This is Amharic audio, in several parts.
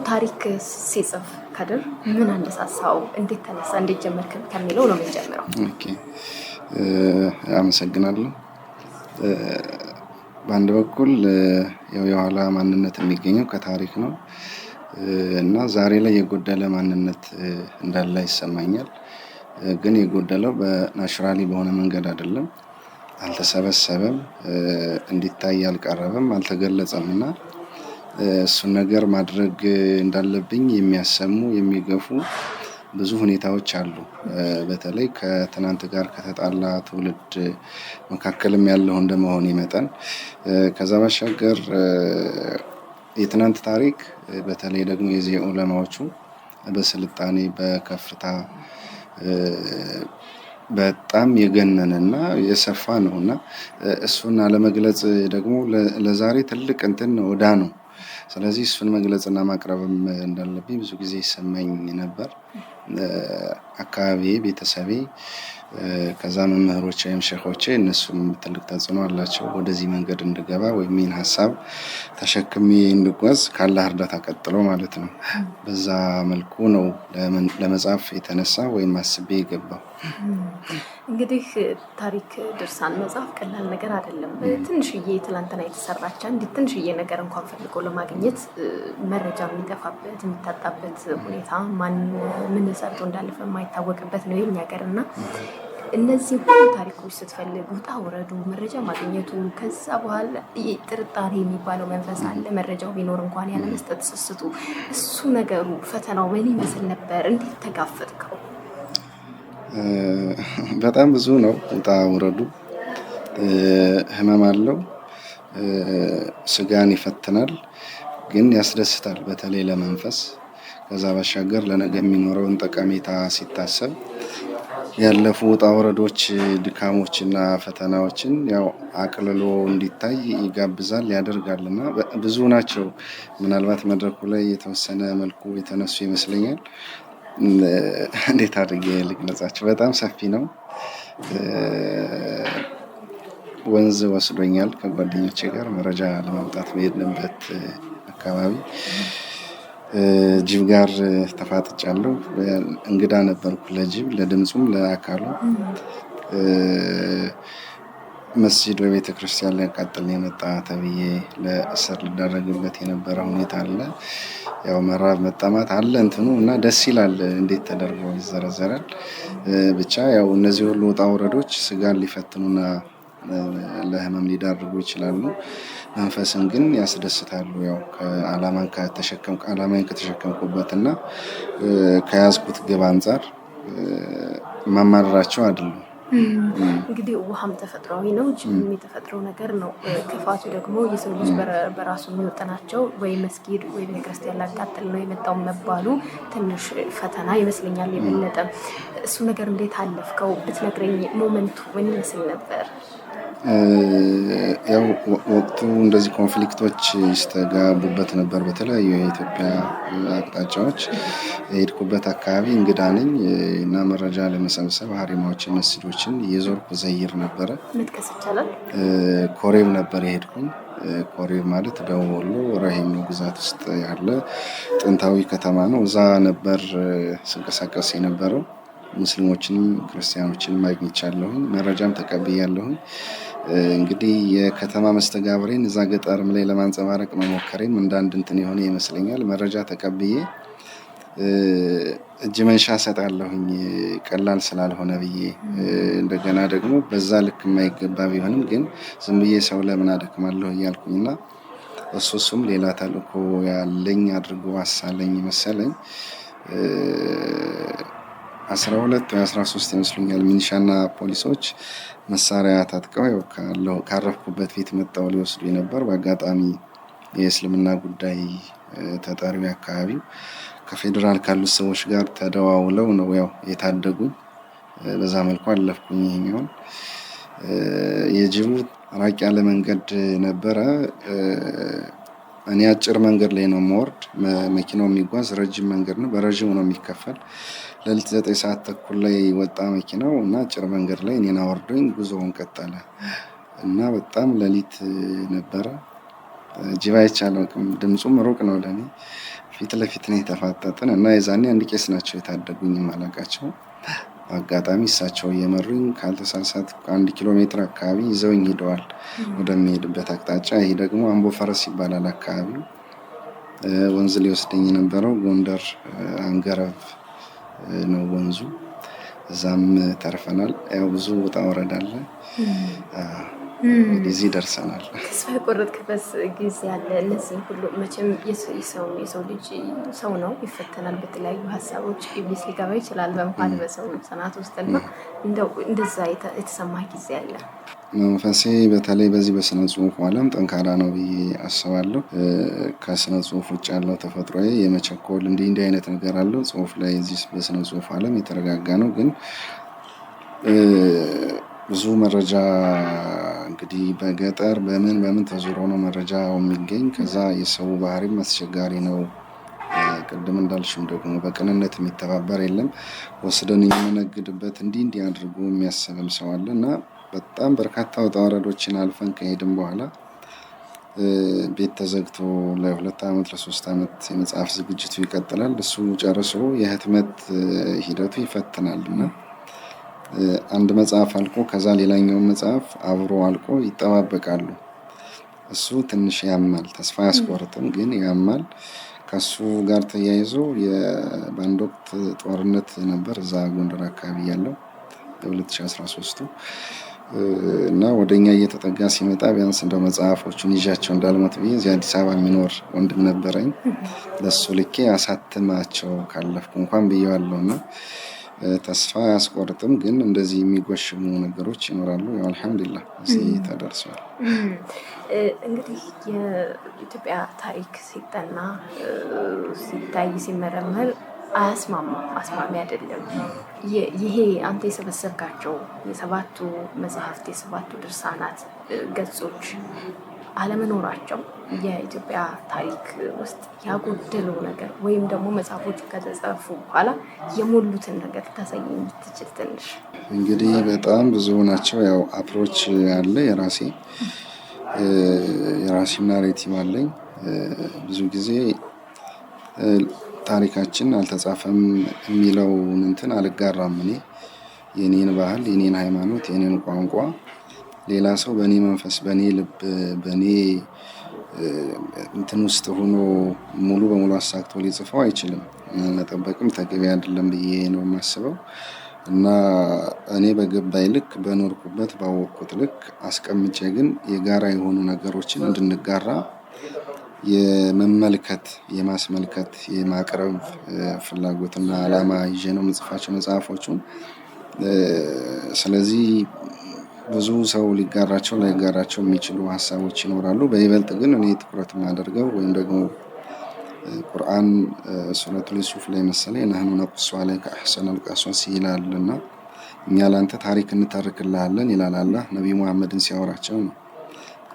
ታሪክ ሲጽፍ ከድር ምን አነሳሳው? እንዴት ተነሳ? እንዴት ጀመርክ? ከሚለው ነው የምንጀምረው። ኦኬ አመሰግናለሁ። በአንድ በኩል የኋላ ማንነት የሚገኘው ከታሪክ ነው እና ዛሬ ላይ የጎደለ ማንነት እንዳለ ይሰማኛል። ግን የጎደለው በናቹራሊ በሆነ መንገድ አይደለም። አልተሰበሰበም፣ እንዲታይ አልቀረበም፣ አልተገለጸም እና እሱን ነገር ማድረግ እንዳለብኝ የሚያሰሙ የሚገፉ ብዙ ሁኔታዎች አሉ። በተለይ ከትናንት ጋር ከተጣላ ትውልድ መካከልም ያለው እንደመሆን መጠን ከዛ ባሻገር የትናንት ታሪክ በተለይ ደግሞ የዚህ ዑለማዎቹ በስልጣኔ በከፍታ በጣም የገነነና የሰፋ ነውና እሱን አለመግለጽ ደግሞ ለዛሬ ትልቅ እንትን ነው ዕዳ ነው። ስለዚህ እሱን መግለጽና ማቅረብም እንዳለብኝ ብዙ ጊዜ ይሰማኝ ነበር። አካባቢዬ፣ ቤተሰቤ፣ ከዛ መምህሮቼ ወይም ሼኾቼ እነሱም ትልቅ ተጽዕኖ አላቸው ወደዚህ መንገድ እንድገባ ወይም ይህን ሀሳብ ተሸክሜ እንድጓዝ ካላህ እርዳታ ቀጥሎ ማለት ነው። በዛ መልኩ ነው ለመጻፍ የተነሳ ወይም አስቤ የገባው። እንግዲህ ታሪክ ድርሳን መጻፍ ቀላል ነገር አይደለም። ትንሽዬ ትላንትና የተሰራች አንዲት ትንሽዬ ነገር እንኳን ፈልጎ ለማግኘት መረጃ የሚጠፋበት የሚታጣበት ሁኔታ ምን ሰርቶ እንዳለፈ የማይታወቅበት ነው የኛ ሀገር እና እነዚህ ሁሉ ታሪኮች ስትፈልግ ውጣ ውረዱ፣ መረጃ ማግኘቱ፣ ከዛ በኋላ ጥርጣሬ የሚባለው መንፈስ አለ። መረጃው ቢኖር እንኳን ያለ መስጠት ስስቱ፣ እሱ ነገሩ ፈተናው ምን ይመስል ነበር? እንዴት ተጋፈጥከው? በጣም ብዙ ነው ውጣ ውረዱ። ህመም አለው፣ ስጋን ይፈትናል፣ ግን ያስደስታል በተለይ ለመንፈስ። ከዛ ባሻገር ለነገ የሚኖረውን ጠቀሜታ ሲታሰብ ያለፉ ውጣ ውረዶች ድካሞችና ፈተናዎችን ያው አቅልሎ እንዲታይ ይጋብዛል ያደርጋልና ብዙ ናቸው። ምናልባት መድረኩ ላይ የተወሰነ መልኩ የተነሱ ይመስለኛል። እንዴት አድርጌ ልግለጻቸው? በጣም ሰፊ ነው። ወንዝ ወስዶኛል ከጓደኞቼ ጋር መረጃ ለማምጣት በሄድንበት አካባቢ ጅብ ጋር ተፋጥጫለሁ። እንግዳ ነበርኩ ለጅብ፣ ለድምፁም ለአካሉ። መስጂድ ወይ ቤተክርስቲያን ሊያቃጥል የመጣ ተብዬ ለእስር ልደረግበት የነበረ ሁኔታ አለ። ያው መራብ መጠማት አለ እንትኑ እና ደስ ይላል እንዴት ተደርጎ ይዘረዘራል። ብቻ ያው እነዚህ ሁሉ ውጣ ውረዶች ስጋን ሊፈትኑና ለህመም ሊዳርጉ ይችላሉ። መንፈስን ግን ያስደስታሉ። ያው ዓላማን ከተሸከምኩበትና ከያዝኩት ግብ አንፃር ማማረራቸው አይደሉም። እንግዲህ ውሃም ተፈጥሯዊ ነው፣ ጅብም የተፈጥሮ ነገር ነው። ክፋቱ ደግሞ የሰው ልጅ በራሱ የሚወጠናቸው ወይ መስጊድ ወይ ቤተክርስቲያን ላቃጥል ነው የመጣው መባሉ ትንሽ ፈተና ይመስለኛል የበለጠ። እሱ ነገር እንዴት አለፍከው ብትነግረኝ? ሞመንቱ ምን ይመስል ነበር? ያው ወቅቱ እንደዚህ ኮንፍሊክቶች ይስተጋቡበት ነበር በተለያዩ የኢትዮጵያ አቅጣጫዎች። የሄድኩበት አካባቢ እንግዳ ነኝ እና መረጃ ለመሰብሰብ ሀሪማዎችን፣ መስጂዶችን እየዞርኩ ዘይር ነበረ። መጥቀስ ይቻላል? ኮሬብ ነበር የሄድኩኝ። ኮሬብ ማለት ደቡብ ወሎ ራሄሞ ግዛት ውስጥ ያለ ጥንታዊ ከተማ ነው። እዛ ነበር ስንቀሳቀስ የነበረው። ሙስሊሞችንም ክርስቲያኖችንም አግኝቻለሁኝ፣ መረጃም ተቀብያለሁኝ። እንግዲህ የከተማ መስተጋብሬን እዛ ገጠርም ላይ ለማንጸባረቅ መሞከሬም እንዳንድ እንትን የሆነ ይመስለኛል። መረጃ ተቀብዬ እጅ መንሻ ሰጣለሁኝ ቀላል ስላልሆነ ብዬ። እንደገና ደግሞ በዛ ልክ የማይገባ ቢሆንም ግን ዝም ብዬ ሰው ለምን አደክማለሁ እያልኩኝና እሱም ሌላ ተልእኮ ያለኝ አድርጎ አሳለኝ መሰለኝ። 12 ወይ 13 ይመስሉኛል ሚኒሻና ፖሊሶች መሳሪያ ታጥቀው ያው ካረፍኩበት ቤት መጣው ሊወስዱ ነበር። በአጋጣሚ የእስልምና ጉዳይ ተጠሪው አካባቢው ከፌደራል ካሉት ሰዎች ጋር ተደዋውለው ነው ያው የታደጉኝ። በዛ መልኩ አለፍኩኝ። ይሄኛው የጅቡ ራቅ ያለ መንገድ ነበረ። እኔ አጭር መንገድ ላይ ነው የምወርድ። መኪናው የሚጓዝ ረጅም መንገድ ነው፣ በረጅሙ ነው የሚከፈል። ሌሊት 9 ሰዓት ተኩል ላይ ወጣ መኪናው እና አጭር መንገድ ላይ እኔን አወርዶኝ ጉዞውን ቀጠለ እና በጣም ሌሊት ነበረ። ጅብ አይቼ አላውቅም። ድምፁም ሩቅ ነው ለኔ። ፊት ለፊት ነው የተፋጠጥን እና የዛኔ አንድ ቄስ ናቸው የታደጉኝ ማለቃቸው። አጋጣሚ እሳቸው እየመሩኝ ካልተሳሳት 1 ኪሎ ሜትር አካባቢ ይዘውኝ ሄደዋል ወደሚሄድበት አቅጣጫ። ይሄ ደግሞ አምቦ ፈረስ ይባላል አካባቢው። ወንዝ ሊወስደኝ የነበረው ጎንደር አንገረብ ነው ወንዙ። እዛም ተርፈናል። ያው ብዙ ውጣ ወረድ አለ። እዚህ ደርሰናል። ተስፋ የቆረጥክበት ጊዜ አለ? እነዚህ ሁሉ መቼም የሰው ልጅ ሰው ነው፣ ይፈተናል በተለያዩ ሀሳቦች። ኢብሊስ ሊገባ ይችላል በመሀል በሰው ጽናት ውስጥ እና እንደዛ የተሰማ ጊዜ አለ? መንፈሴ በተለይ በዚህ በስነ ጽሁፍ ዓለም ጠንካራ ነው ብዬ አስባለሁ። ከስነ ጽሁፍ ውጭ ያለው ተፈጥሮዬ የመቸኮል እንዲህ አይነት ነገር አለው። ጽሁፍ ላይ እዚህ በስነ ጽሁፍ ዓለም የተረጋጋ ነው። ግን ብዙ መረጃ እንግዲህ በገጠር በምን ተዞሮ ነው መረጃው የሚገኝ። ከዛ የሰው ባህሪም አስቸጋሪ ነው። ቅድም እንዳልሽም ደግሞ በቅንነት የሚተባበር የለም። ወስደን የምንነግድበት እንዲህ አድርጎ የሚያስብም ሰው አለ እና በጣም በርካታ ውጣ ወረዶችን አልፈን ከሄድን በኋላ ቤት ተዘግቶ ለ2 ዓመት ለ3 ዓመት የመጽሐፍ ዝግጅቱ ይቀጥላል። እሱ ጨርሶ የህትመት ሂደቱ ይፈትናል እና አንድ መጽሐፍ አልቆ ከዛ ሌላኛው መጽሐፍ አብሮ አልቆ ይጠባበቃሉ። እሱ ትንሽ ያማል፣ ተስፋ ያስቆርጥም ግን ያማል። ከሱ ጋር ተያይዞ በአንድ ወቅት ጦርነት ነበር እዛ ጎንደር አካባቢ ያለው የ2013 እና ወደኛ እየተጠጋ ሲመጣ ቢያንስ እንደው መጽሐፎቹን ይዣቸው እንዳልሞት ብዬ እዚህ አዲስ አበባ የሚኖር ወንድም ነበረኝ። ለሱ ልኬ አሳትማቸው ካለፍኩ እንኳን ብዬዋለሁ እና ተስፋ ያስቆርጥም ግን እንደዚህ የሚጎሽሙ ነገሮች ይኖራሉ። ያው አልሐምዱሊላህ እዚህ ተደርሷል። እንግዲህ የኢትዮጵያ ታሪክ ሲጠና ሲታይ ሲመረመር አስማሚ አይደለም። ይሄ አንተ የሰበሰብካቸው የ7ቱ መጽሐፍት የ7ቱ ድርሳናት ገጾች አለመኖራቸው የኢትዮጵያ ታሪክ ውስጥ ያጎደለው ነገር ወይም ደግሞ መጽሐፎቹ ከተጻፉ በኋላ የሞሉትን ነገር ታሳይ የምትችል ትንሽ? እንግዲህ በጣም ብዙ ናቸው። ያው አፕሮች አለ የራሴ ናሬቲቭ አለኝ። ብዙ ጊዜ ታሪካችን አልተጻፈም የሚለውን እንትን አልጋራም። እኔ የኔን ባህል፣ የኔን ሃይማኖት፣ የኔን ቋንቋ ሌላ ሰው በእኔ መንፈስ፣ በእኔ ልብ፣ በእኔ እንትን ውስጥ ሆኖ ሙሉ በሙሉ አሳክቶ ሊጽፈው አይችልም። መጠበቅም ተገቢ አይደለም ብዬ ነው የማስበው እና እኔ በገባኝ ልክ በኖርኩበት ባወቅኩት ልክ አስቀምጬ ግን የጋራ የሆኑ ነገሮችን እንድንጋራ የመመልከት የማስመልከት የማቅረብ ፍላጎትና ዓላማ ይዤ ነው የምጽፋቸው መጽሐፎቹን። ስለዚህ ብዙ ሰው ሊጋራቸው ላይጋራቸው የሚችሉ ሀሳቦች ይኖራሉ። በይበልጥ ግን እኔ ትኩረት የማደርገው ወይም ደግሞ ቁርአን ሱረቱል ዩሱፍ ላይ መሰለኝ ነህኑ ነቁሱ ዐለይከ አሕሰነል ቀሶስ ይላልና እኛ ላንተ ታሪክ እንተርክልሃለን ይላል አላህ ነብዩ መሐመድን ሲያወራቸው ነው።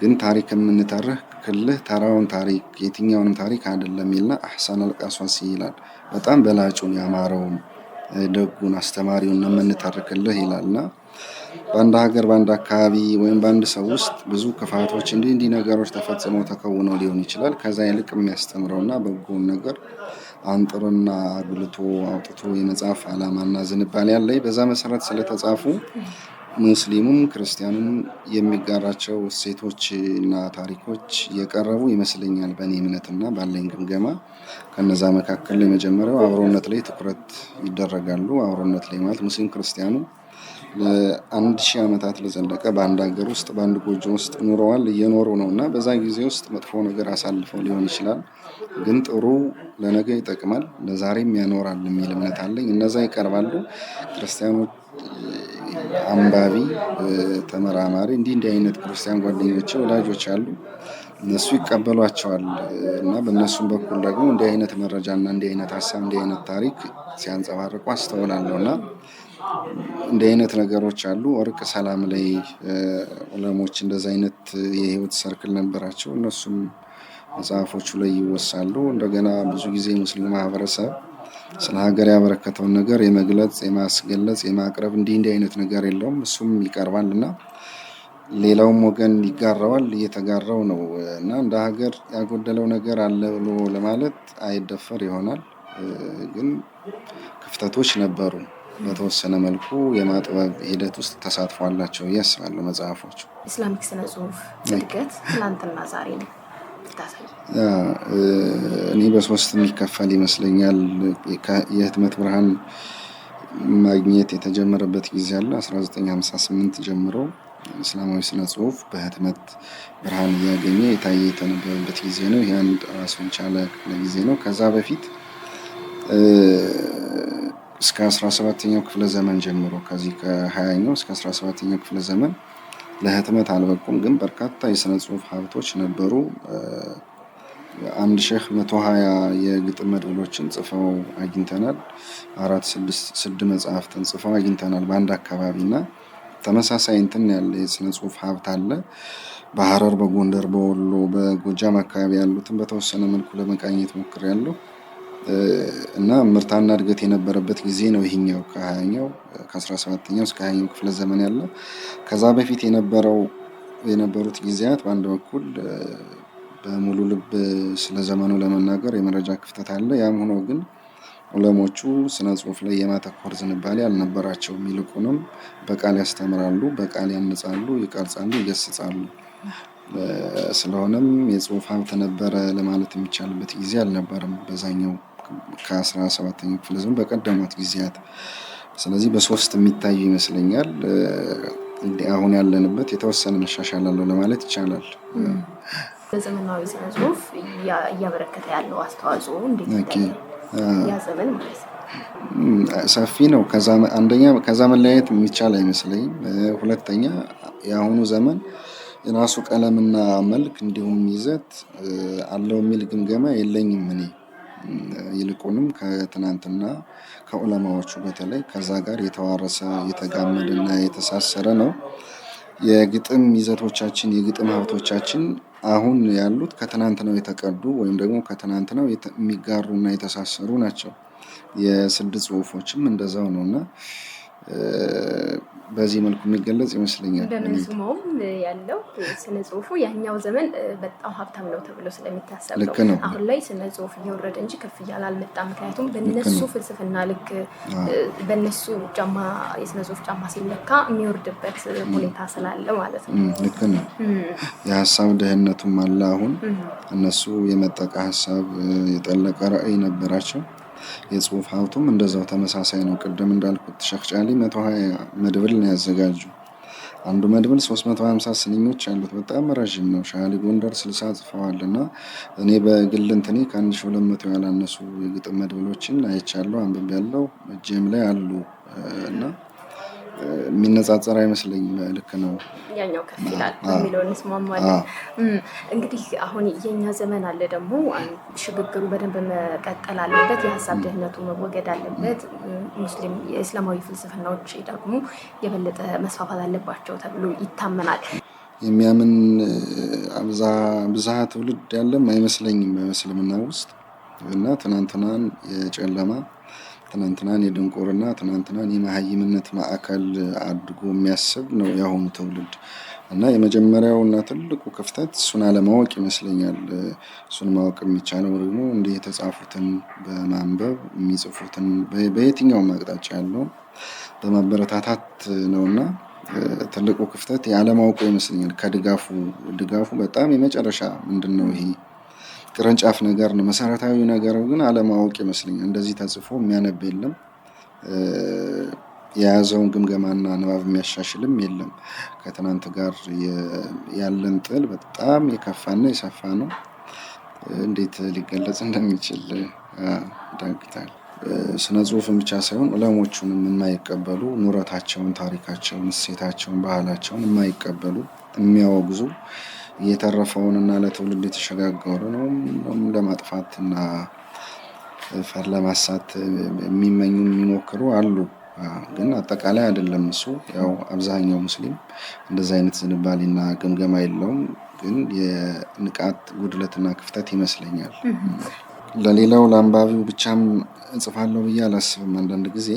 ግን ታሪክ የምንተርክልህ ተራውን ታሪክ የትኛውንም ታሪክ አይደለም ይልና አሕሰነል ቀሶስ ይላል። በጣም በላጩን ያማረውን ደጉን አስተማሪውን የምንተርክልህ ይላልና በአንድ ሀገር በአንድ አካባቢ ወይም በአንድ ሰው ውስጥ ብዙ ክፋቶች እንዲህ ነገሮች ተፈጽመው ተከውነው ሊሆን ይችላል። ከዛ ይልቅ የሚያስተምረውና በጎን ነገር አንጥሮና አጉልቶ አውጥቶ የመጽሐፍ ዓላማና ዝንባሌ ያለኝ በዛ መሰረት ስለተጻፉ ሙስሊሙም ክርስቲያኑም የሚጋራቸው እሴቶችና ታሪኮች የቀረቡ ይመስለኛል በእኔ እምነትና ባለኝ ግምገማ። ከነዛ መካከል የመጀመሪያው አብሮነት ላይ ትኩረት ይደረጋሉ። አብሮነት ላይ ማለት ሙስሊም ክርስቲያኑ ለ1000 ዓመታት ለዘለቀ በአንድ ሀገር ውስጥ በአንድ ጎጆ ውስጥ ኑረዋል፣ እየኖሩ ነው እና በዛ ጊዜ ውስጥ መጥፎ ነገር አሳልፈው ሊሆን ይችላል። ግን ጥሩ ለነገ ይጠቅማል ለዛሬም ያኖራል የሚል እምነት አለኝ። እነዛ ይቀርባሉ። ክርስቲያኖች አንባቢ፣ ተመራማሪ እንዲህ አይነት ክርስቲያን ጓደኞቼ ወላጆች አሉ። እነሱ ይቀበሏቸዋል እና በእነሱም በኩል ደግሞ እንዲህ አይነት መረጃና እንዲህ አይነት ሀሳብ እንዲህ አይነት ታሪክ ሲያንጸባርቁ አስተውላለሁ እና እንዲህ አይነት ነገሮች አሉ። እርቅ ሰላም ላይ ዑለሞች እንደዛ አይነት የህይወት ሰርክል ነበራቸው። እነሱም መጽሐፎቹ ላይ ይወሳሉ። እንደገና ብዙ ጊዜ ሙስሊም ማህበረሰብ ስለ ሀገር ያበረከተውን ነገር የመግለጽ የማስገለጽ የማቅረብ እንዲህ አይነት ነገር የለውም። እሱም ይቀርባል እና ሌላውም ወገን ይጋራዋል፣ እየተጋራው ነው እና እንደ ሀገር ያጎደለው ነገር አለ ብሎ ለማለት አይደፈር ይሆናል። ግን ክፍተቶች ነበሩ። በተወሰነ መልኩ የማጥበብ ሂደት ውስጥ ተሳትፎ አላቸው ብዬ አስባለሁ መጽሐፎቹ። ኢስላሚክ ስነ ጽሁፍ እድገት ትናንትና ዛሬ ነው ታሳይ። እኔ በሶስት የሚከፈል ይመስለኛል። የህትመት ብርሃን ማግኘት የተጀመረበት ጊዜ አለ 1958 ጀምሮ እስላማዊ ስነ ጽሁፍ በህትመት ብርሃን እያገኘ የታየ የተነበበበት ጊዜ ነው። ያን ራሱን ቻለ ጊዜ ነው። ከዛ በፊት እስከ 17ኛው ክፍለ ዘመን ጀምሮ ከዚህ ከ20ኛው እስከ 17ኛው ክፍለ ዘመን ለህትመት አልበቁም፣ ግን በርካታ የስነ ጽሁፍ ሀብቶች ነበሩ። 1120 የግጥም መድብሎችን ጽፈው አግኝተናል። 4-6 መጽሐፍትን ጽፈው አግኝተናል በአንድ አካባቢ እና ተመሳሳይ እንትን ያለ የስነ ጽሁፍ ሀብት አለ። በሐረር፣ በጎንደር፣ በወሎ፣ በጎጃም አካባቢ ያሉትን በተወሰነ መልኩ ለመቃኘት ሞክሬያለሁ እና ምርታና እድገት የነበረበት ጊዜ ነው ይሄኛው ከ20ኛው ከ17ኛው እስከ 20ኛው ክፍለ ዘመን ያለው። ከዛ በፊት የነበሩት ጊዜያት በአንድ በኩል በሙሉ ልብ ስለ ዘመኑ ለመናገር የመረጃ ክፍተት አለ። ያም ሆኖ ግን ዑለሞቹ ስነ ጽሁፍ ላይ የማተኮር ዝንባሌ አልነበራቸውም። ይልቁንም በቃል ያስተምራሉ፣ በቃል ያንጻሉ፣ ይቀርጻሉ፣ ይገስጻሉ። ስለሆነም የጽሁፍ ሀብት ነበረ ለማለት የሚቻልበት ጊዜ አልነበረም በዛኛው ከ17ኛው ክፍለ ዘመን በቀደሙት ጊዜያት። ስለዚህ በሶስት የሚታይ ይመስለኛል። አሁን ያለንበት የተወሰነ መሻሻል አለው ለማለት ይቻላል። በዘመናዊ ስነ ጽሁፍ እያበረከተ ያለው አስተዋጽኦ እንዴት ይታያል? ያ ዘመን ማለት ነው ሰፊ ነው። አንደኛ ከዛ መለያየት የሚቻል አይመስለኝም። ሁለተኛ የአሁኑ ዘመን የራሱ ቀለምና መልክ እንዲሁም ይዘት አለው የሚል ግምገማ የለኝም እኔ። ይልቁንም ከትናንትና ከዑለማዎቹ በተለይ ከዛ ጋር የተዋረሰ የተጋመደና የተሳሰረ ነው። የግጥም ይዘቶቻችን የግጥም ሀብቶቻችን አሁን ያሉት ከትናንትናው የተቀዱ ወይም ደግሞ ከትናንትናው የሚጋሩና የተሳሰሩ ናቸው። የስድ ጽሁፎችም እንደዛው ነውና በዚህ መልኩ የሚገለጽ ይመስለኛል። እንደምንስማውም ያለው ስነ ጽሁፉ ያኛው ዘመን በጣም ሀብታም ነው ተብሎ ስለሚታሰብ ነው። አሁን ላይ ስነ ጽሁፍ እየወረደ እንጂ ከፍ እያለ አልመጣም። ምክንያቱም በነሱ ፍልስፍና ልክ በነሱ ጫማ የስነ ጽሁፍ ጫማ ሲለካ የሚወርድበት ሁኔታ ስላለ ማለት ነው። ልክ ነው። የሀሳብ ድህነቱም አለ። አሁን እነሱ የመጠቀ ሀሳብ የጠለቀ ራዕይ ነበራቸው። የጽሁፍ ሀብቱም እንደዛው ተመሳሳይ ነው። ቅድም እንዳልኩት ሼህ ጫሊ 120 መድብል ነው ያዘጋጁ። አንዱ መድብል 350 ስንኞች ያሉት በጣም ረዥም ነው። ሼህ አሊ ጎንደር 60 ጽፈዋል እና እኔ በግል እንትኔ ከ1200 ያላነሱ የግጥም መድብሎችን አይቻለሁ፣ አንብቤያለሁ፣ እጄም ላይ አሉ እና የሚነጻጸር አይመስለኝም። ልክ ነው። ያኛው ከፍ ይላል የሚለው እንስማማለን። እንግዲህ አሁን የኛ ዘመን አለ ደግሞ ሽግግሩ በደንብ መቀጠል አለበት። የሀሳብ ድህነቱ መወገድ አለበት። ሙስሊም የእስላማዊ ፍልስፍናዎች ደግሞ የበለጠ መስፋፋት አለባቸው ተብሎ ይታመናል። የሚያምን ብዝሃ ትውልድ ያለም አይመስለኝም በእስልምና ውስጥ እና ትናንትናን የጨለማ ትናንትናን የድንቁርና ትናንትናን የመሀይምነት ማዕከል አድርጎ የሚያስብ ነው የአሁኑ ትውልድ እና የመጀመሪያው እና ትልቁ ክፍተት እሱን አለማወቅ ይመስለኛል። እሱን ማወቅ የሚቻለው ደግሞ እንዲህ የተጻፉትን በማንበብ የሚጽፉትን በየትኛውም አቅጣጫ ያለውን በማበረታታት ነውና ትልቁ ክፍተት ያለማወቁ ይመስለኛል። ድጋፉ በጣም የመጨረሻ ምንድነው ይሄ ቅርንጫፍ ነገር ነው። መሰረታዊ ነገር ግን አለማወቅ ይመስለኛል። እንደዚህ ተጽፎ የሚያነብ የለም። የያዘውን ግምገማና ንባብ የሚያሻሽልም የለም። ከትናንት ጋር ያለን ጥል በጣም የከፋና የሰፋ ነው። እንዴት ሊገለጽ እንደሚችል ዳግታል። ስነ ጽሁፍን ብቻ ሳይሆን ዑለሞቹንም የማይቀበሉ ኑረታቸውን፣ ታሪካቸውን፣ እሴታቸውን፣ ባህላቸውን የማይቀበሉ የሚያወግዙ የተረፈውንና ለትውልድ የተሸጋገሩ ነው ለማጥፋትና ፈር ለማሳት የሚመኙ የሚሞክሩ አሉ። ግን አጠቃላይ አይደለም። እሱ ያው አብዛኛው ሙስሊም እንደዛ አይነት ዝንባሌና ግምገማ የለውም። ግን የንቃት ጉድለትና ክፍተት ይመስለኛል። ለሌላው ለአንባቢው ብቻም እጽፋለሁ ብዬ አላስብም። አንዳንድ ጊዜ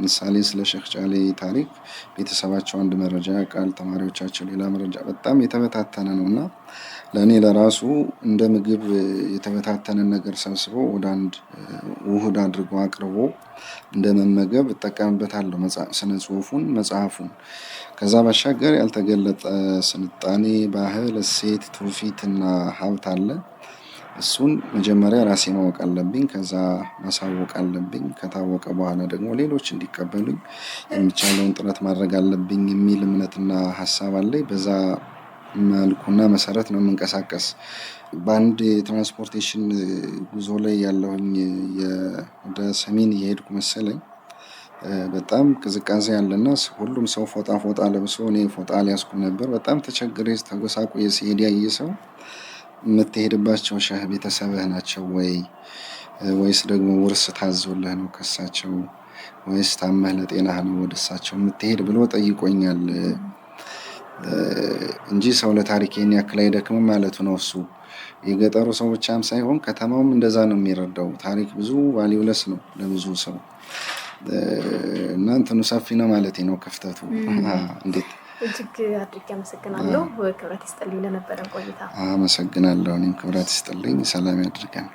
ምሳሌ ስለ ሼክ ጫሌ ታሪክ ቤተሰባቸው አንድ መረጃ ያውቃል፣ ተማሪዎቻቸው ሌላ መረጃ፣ በጣም የተበታተነ ነው እና ለእኔ ለራሱ እንደ ምግብ የተበታተነን ነገር ሰብስቦ ወደ አንድ ውህድ አድርጎ አቅርቦ እንደ መመገብ እጠቀምበታለሁ ስነ ጽሁፉን፣ መጽሐፉን። ከዛ ባሻገር ያልተገለጠ ስልጣኔ፣ ባህል፣ እሴት፣ ትውፊትና ሀብት አለ። እሱን መጀመሪያ ራሴ ማወቅ አለብኝ፣ ከዛ ማሳወቅ አለብኝ። ከታወቀ በኋላ ደግሞ ሌሎች እንዲቀበሉኝ የሚቻለውን ጥረት ማድረግ አለብኝ የሚል እምነትና ሀሳብ አለኝ። በዛ መልኩና መሰረት ነው የምንቀሳቀስ። በአንድ የትራንስፖርቴሽን ጉዞ ላይ ያለሁኝ ወደ ሰሜን እየሄድኩ መሰለኝ። በጣም ቅዝቃዜ ያለና ሁሉም ሰው ፎጣ ፎጣ ለብሶ እኔ ፎጣ አልያዝኩም ነበር። በጣም ተቸግሬ ተጎሳቁዬ ሲሄድ ያየ ሰው የምትሄድባቸው ሸህ ቤተሰብህ ናቸው ወይስ ደግሞ ውርስ ታዞልህ ነው ከሳቸው ወይስ ታመህ ለጤናህ ነው ወደ እሳቸው የምትሄድ ብሎ ጠይቆኛል። እንጂ ሰው ለታሪክ ይሄን ያክል አይደክምም ማለቱ ነው። እሱ የገጠሩ ሰው ብቻም ሳይሆን ከተማውም እንደዛ ነው የሚረዳው። ታሪክ ብዙ ቫልዩለስ ነው ለብዙ ሰው እና እንትኑ ሰፊ ነው ማለቴ ነው ክፍተቱ። እንዴት እጅግ አድርጌ አመሰግናለሁ። ክብረት ይስጥልኝ ለነበረን ቆይታ። አመሰግናለሁ። እኔም ክብረት ይስጥልኝ። ሰላም ያድርገን።